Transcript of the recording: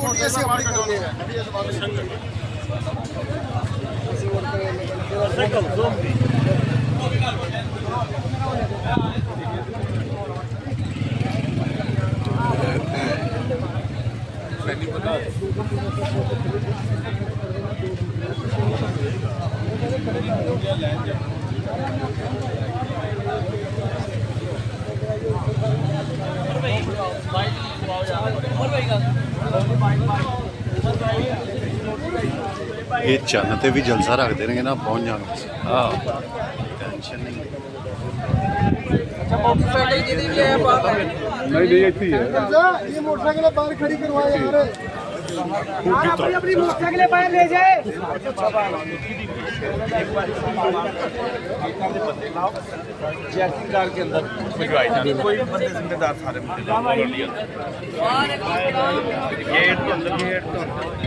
ਕੋਟੀ ਅਸੀਂ ਆਪਣੀ ਕਰਦੇ ਹਾਂ ये चन्न ते भी जलसा रखते रहेंगे ना पहुंच जाना। हाँ टेंशन नहीं। नहीं इतनी है ये मोटरसाइकिल बाहर खड़ी करवाए यार अपनी अपनी मोटरसाइकिल बाहर ले जाए। चेकिंग कार के अंदर भिजवाई जाती कोई बंदे जिम्मेदार सारे गेट के अंदर गेट के अंदर